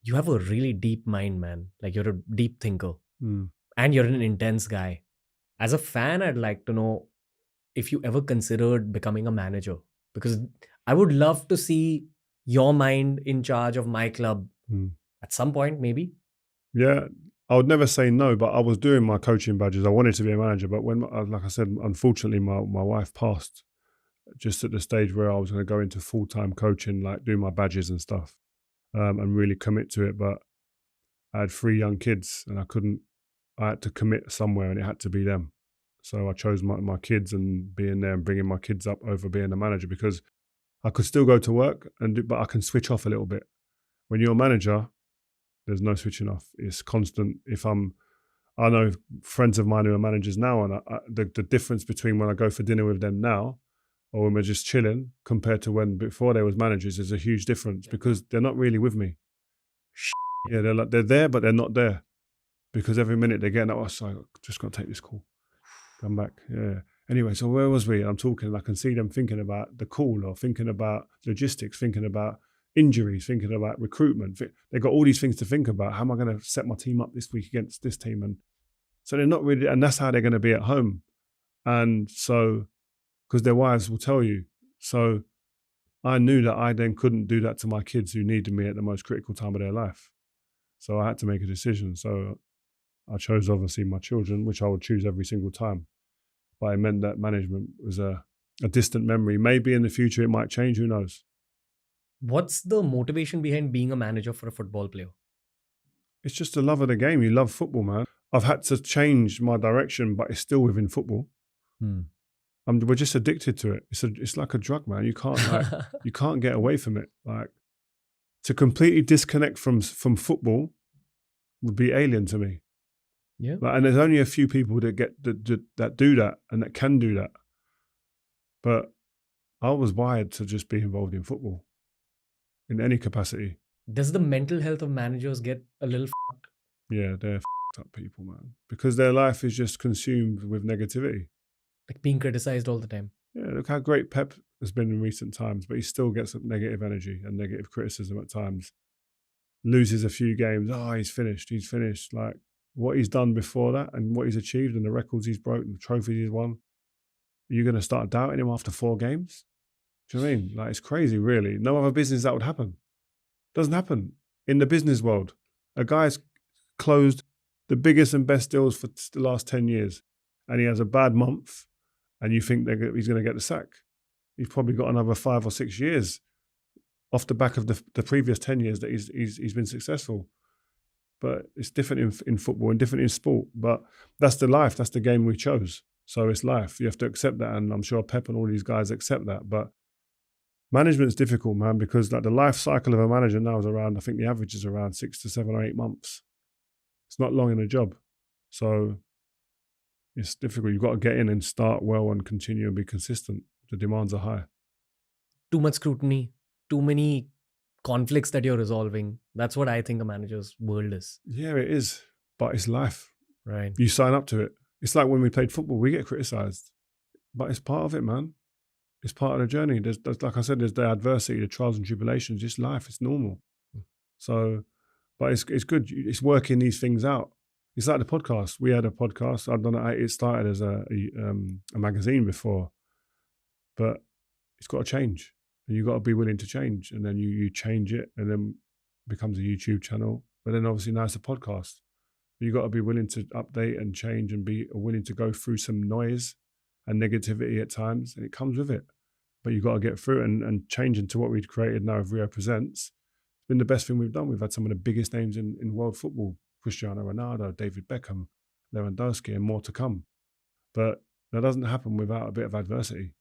You have a really deep mind, man. Like you're a deep thinker Mm. and you're an intense guy. As a fan, I'd like to know if you ever considered becoming a manager, because I would love to see your mind in charge of my club Mm. at some point, maybe. Yeah, I would never say no, but I was doing my coaching badges. I wanted to be a manager, but when, like I said, unfortunately, my wife passed just at the stage where I was going to go into full time coaching, like do my badges and stuff, and really commit to it. But I had 3 young kids, and I couldn't. I had to commit somewhere, and it had to be them. So I chose my kids and being there and bringing my kids up over being a manager because I could still go to work but I can switch off a little bit. When you're a manager, there's no switching off. It's constant. I know friends of mine who are managers now, and the difference between when I go for dinner with them now or when we're just chilling compared to when before they was managers is a huge difference because they're not really with me. Yeah, they're there, but they're not there because every minute they're getting, oh, sorry, just got to take this call. Come back. Yeah. Anyway, so where was we? I'm talking, and I can see them thinking about the call or thinking about logistics, thinking about injuries, thinking about recruitment. They've got all these things to think about. How am I going to set my team up this week against this team? And so they're not really, and that's how they're going to be at home. And so, because their wives will tell you. So I knew that I then couldn't do that to my kids who needed me at the most critical time of their life. So I had to make a decision. So I chose obviously my children, which I would choose every single time. But it meant that management was a distant memory. Maybe in the future it might change, who knows? What's the motivation behind being a manager for a football player? It's just the love of the game. You love football, man. I've had to change my direction, but it's still within football. Hmm. We're just addicted to it. It's like a drug, man. You can't you can't get away from it. Like to completely disconnect from football would be alien to me. Yeah. Like, and there's only a few people that do that and that can do that. But I was wired to just be involved in football in any capacity. Does the mental health of managers get a little Yeah, they're up people, man, because their life is just consumed with negativity. like being criticized all the time? Yeah, look how great Pep has been in recent times, but he still gets negative energy and negative criticism at times. Loses a few games. Oh, he's finished. He's finished. Like what he's done before that and what he's achieved and the records he's broken, the trophies he's won. You're going to start doubting him after 4 games? Do you know what I mean? Like it's crazy, really. No other business that would happen. Doesn't happen in the business world. A guy's closed the biggest and best deals for the last 10 years and he has a bad month and you think that he's going to get the sack. He's probably got another 5 or 6 years off the back of the previous 10 years that he's been successful. But it's different in football and different in sport. But that's the life. That's the game we chose. So it's life. You have to accept that. And I'm sure Pep and all these guys accept that. But management's difficult, man, because like the life cycle of a manager now is around, I think the average is around 6 to 7 or 8 months. It's not long in a job. So it's difficult. You've got to get in and start well and continue and be consistent. The demands are high. Too much scrutiny, too many conflicts that you're resolving. That's what I think a manager's world is. Yeah, it is. But it's life. Right. You sign up to it. It's like when we played football, we get criticised. But it's part of it, man. It's part of the journey. There's like I said, there's the adversity, the trials and tribulations, just life. It's normal. So, but it's good. It's working these things out. It's like the podcast. We had a podcast. I don't know. It started as a magazine before, but it's got to change, and you've got to be willing to change. And then you change it, and then it becomes a YouTube channel. But then obviously now it's a podcast. You've got to be willing to update and change, and be willing to go through some noise and negativity at times, and it comes with it. But you've got to get through it and change into what we've created now of Rio Presents. It's been the best thing we've done. We've had some of the biggest names in world football: Cristiano Ronaldo, David Beckham, Lewandowski, and more to come. But that doesn't happen without a bit of adversity.